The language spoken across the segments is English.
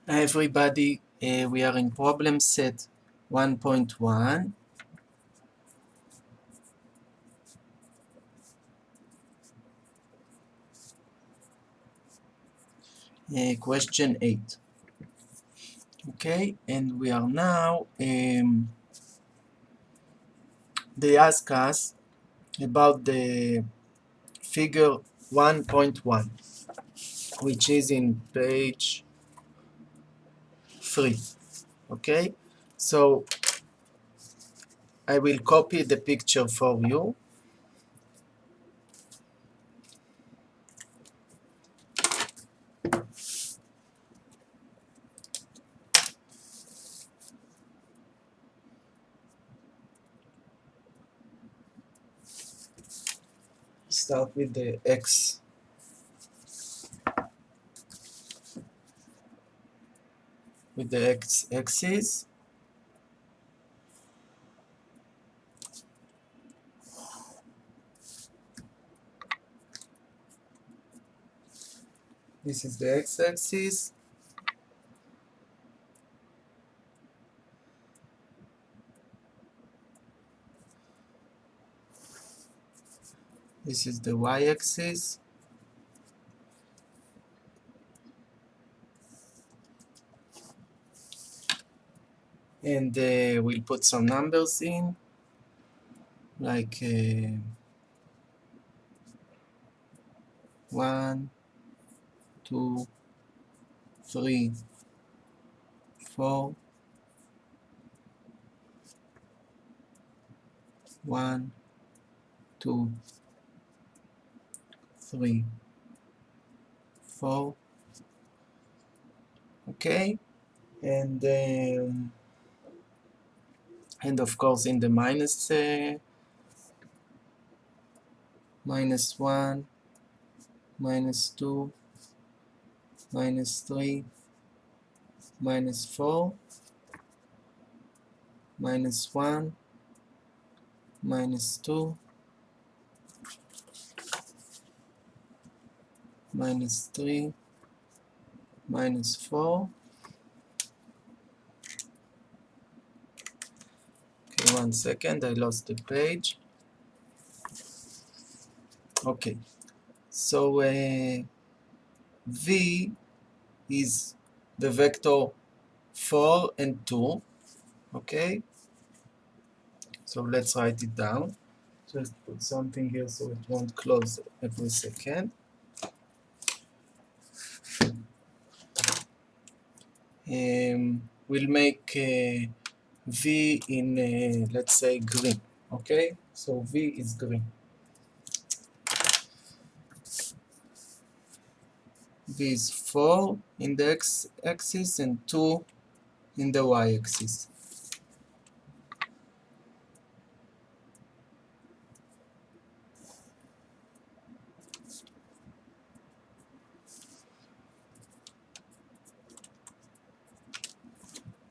Hi everybody, we are in problem set 1.1. Question 8. Okay, and we are now, they ask us about the figure 1.1, which is in page 3. Okay, so I will copy the picture for you. Start with the x. With the x-axis. This is the x-axis. This is the y-axis. And we'll put some numbers in, like 1, 2, 3, 4, 1, 2, 3, 4. Okay, and of course in the minus 1, minus 2, minus 3, minus 4, minus 1, minus 2, minus 3, minus 4. Okay, 1 second, I lost the page. Okay, so V is the vector 4 and 2. Okay, so let's write it down. Just put something here so it won't close every second. We'll make V in, let's say, green. Okay, so V is green. V is 4 in the x-axis and 2 in the y-axis.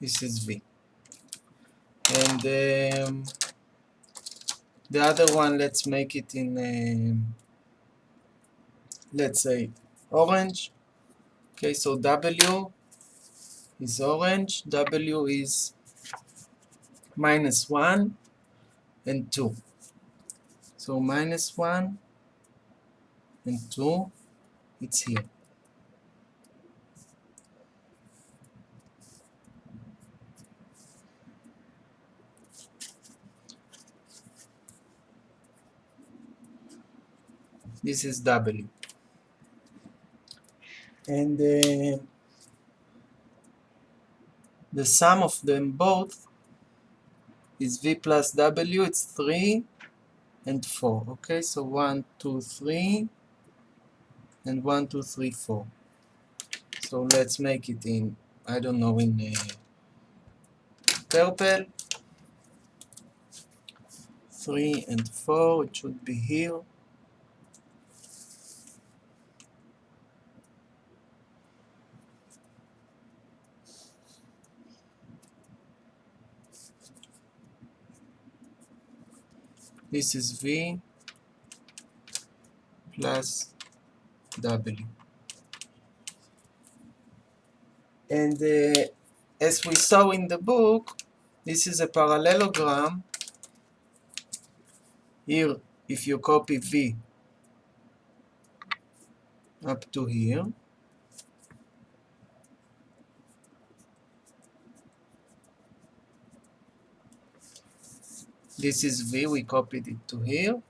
This is V. And the other one, let's make it in, let's say, orange. Okay, so W is orange. W is minus 1 and 2. So minus 1 and 2, it's here. This is W. And the sum of them both is V plus W. It's 3 and 4. Okay, so 1, 2, 3, and 1, 2, 3, 4. So let's make it in, I don't know, in purple. 3 and 4, it should be here. This is V plus W. And as we saw in the book, this is a parallelogram. Here, if you copy V up to here, this is V, we copied it to here,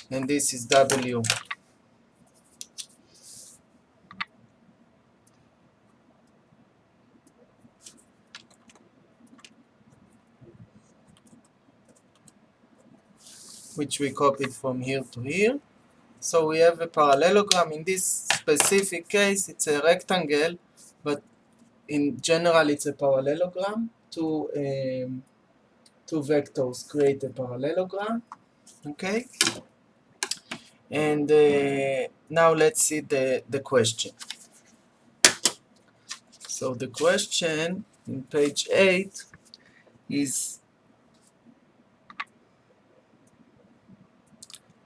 and this is W. Which we copied from here to here. So we have a parallelogram. In this specific case, it's a rectangle, but in general, it's a parallelogram. Two vectors create a parallelogram. Okay? And now let's see the question. So the question in page 8 is,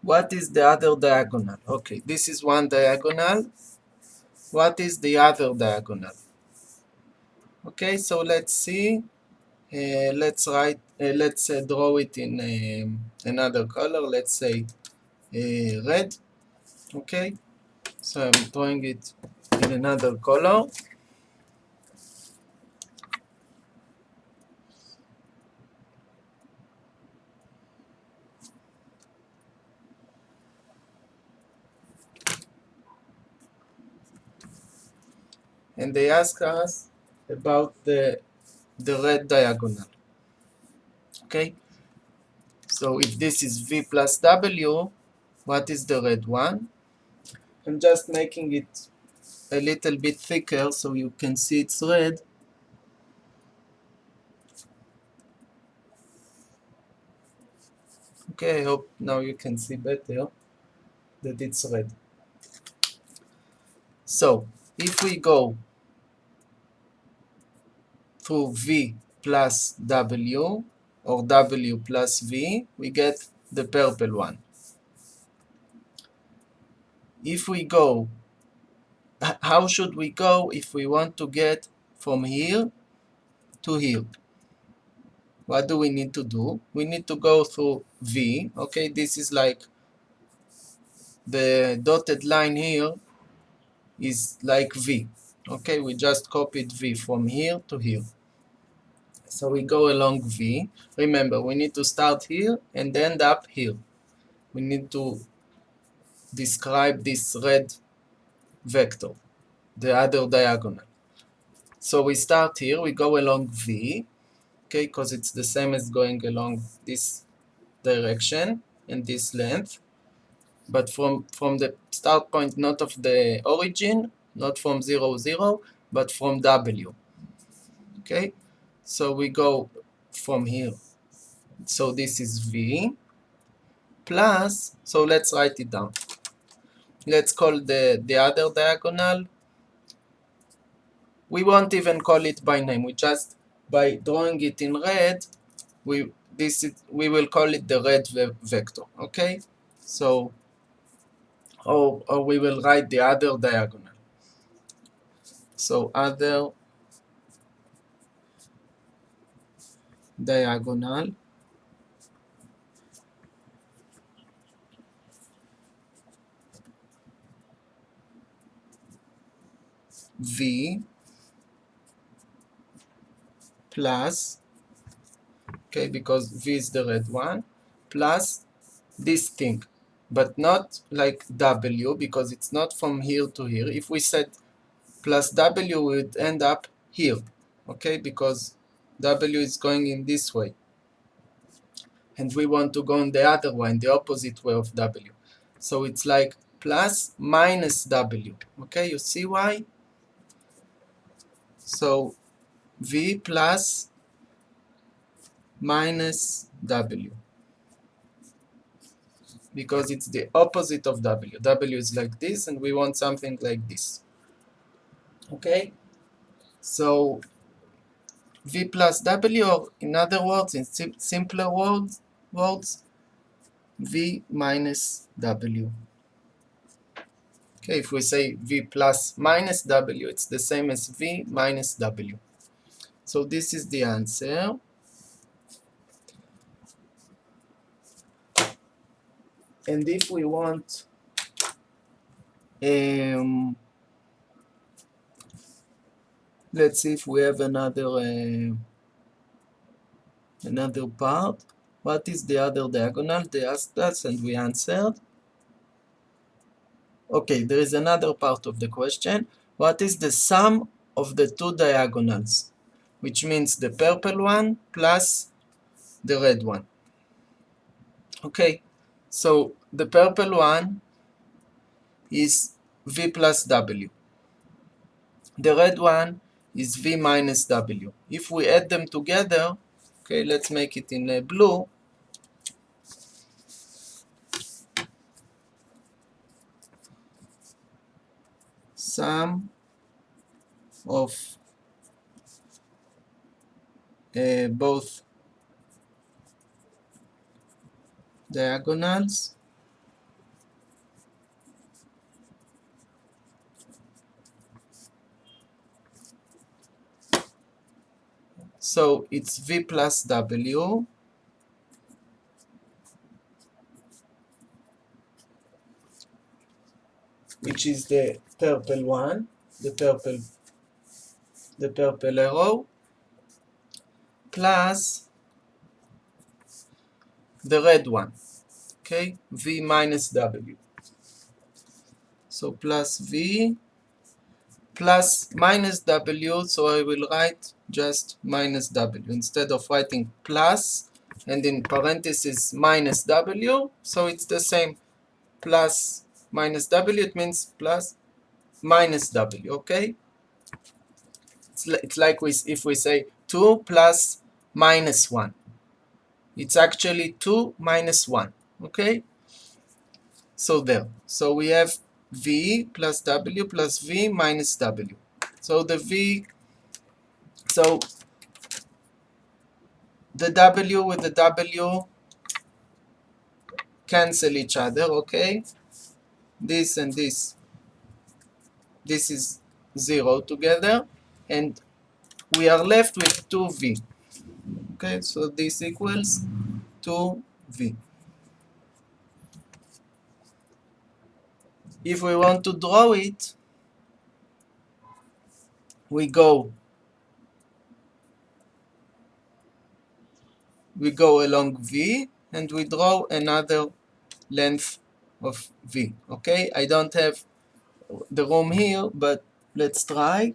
what is the other diagonal? Okay, this is one diagonal. What is the other diagonal? Okay, so let's see. Let's draw it in another color. Let's say red. Okay, so I'm drawing it in another color. And they ask us about the red diagonal. Okay, so if this is V plus W, what is the red one? I'm just making it a little bit thicker so you can see it's red. Okay, I hope now you can see better that it's red. So if we go through V plus W or W plus V, we get the purple one. If we go, how should we go if we want to get from here to here? What do we need to do? We need to go through V. Okay, this is like the dotted line here is like V. Okay, we just copied V from here to here. So we go along V. Remember, we need to start here and end up here. We need to describe this red vector, the other diagonal. So we start here, we go along V, okay, because it's the same as going along this direction and this length, but from the start point, not of the origin, not from 0, 0, but from W. Okay, so we go from here. So this is V plus, so let's write it down. Let's call the other diagonal. We won't even call it by name. We just, by drawing it in red, we will call it the red vector. Okay, so or we will write the other diagonal. So other diagonal V plus, okay, because V is the red one, plus this thing, but not like W, because it's not from here to here. If we said plus W, we would end up here, okay, because W is going in this way, and we want to go in the other way, in the opposite way of W. So it's like plus minus W, okay, you see why? So V plus minus W, because it's the opposite of W. W is like this, and we want something like this. Okay? So V plus W, or in other words, in simpler words, V minus W. Okay, if we say v plus minus w, it's the same as v minus w. So this is the answer. And if we want let's see if we have another part. What is the other diagonal? They asked us and we answered. Okay, there is another part of the question. What is the sum of the two diagonals? Which means the purple one plus the red one. Okay, so the purple one is v plus w. The red one is v minus w. If we add them together, okay, let's make it in blue. Sum of both diagonals so it's v plus w which is the purple one, the purple arrow, plus the red one, okay, v minus w. So plus v plus minus w, so I will write just minus w instead of writing plus and in parentheses minus w, so it's the same. Plus minus w, it means plus minus w, okay? It's like if we say 2 plus minus 1. It's actually 2 minus 1, okay? So there. So we have v plus w plus v minus w. So the v, so the w with the w cancel each other, okay? This and this is 0 together, and we are left with 2v. Okay, so this equals 2v. If we want to draw it, we go along v and we draw another length of v. Okay, I don't have the room here, but let's try.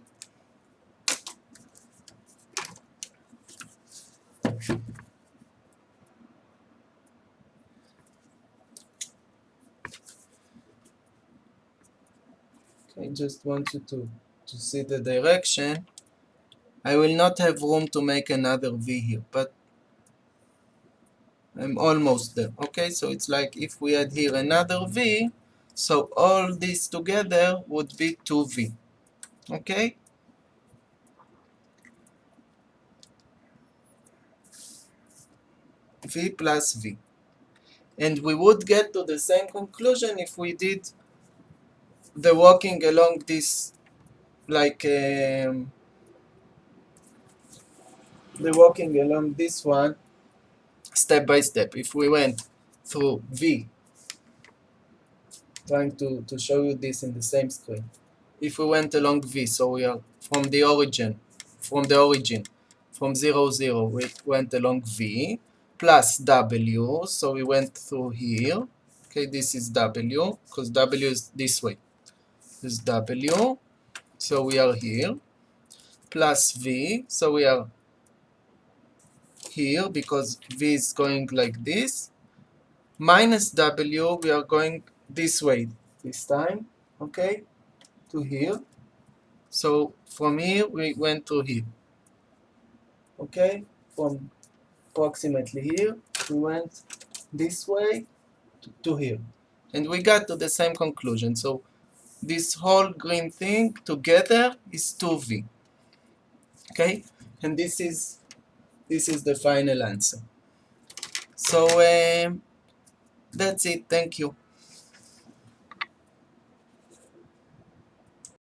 I just want you to see the direction. I will not have room to make another v here, but I'm almost there. Okay, so it's like if we add here another v, so all this together would be 2v. Okay, v plus v. And we would get to the same conclusion if we did the walking along this, like the walking along this one step by step. If we went through v, trying to show you this in the same screen. If we went along v, so we are from the origin, from 0, 0, we went along v, plus w, so we went through here. Okay, this is w, because w is this way. This is w, so we are here, plus v, so we are here because v is going like this, minus w, we are going this way this time, okay, to here. So from here we went to here, okay, from approximately here we went this way to here, and we got to the same conclusion. So this whole green thing together is 2v, okay, and this is the final answer. So that's it. Thank you.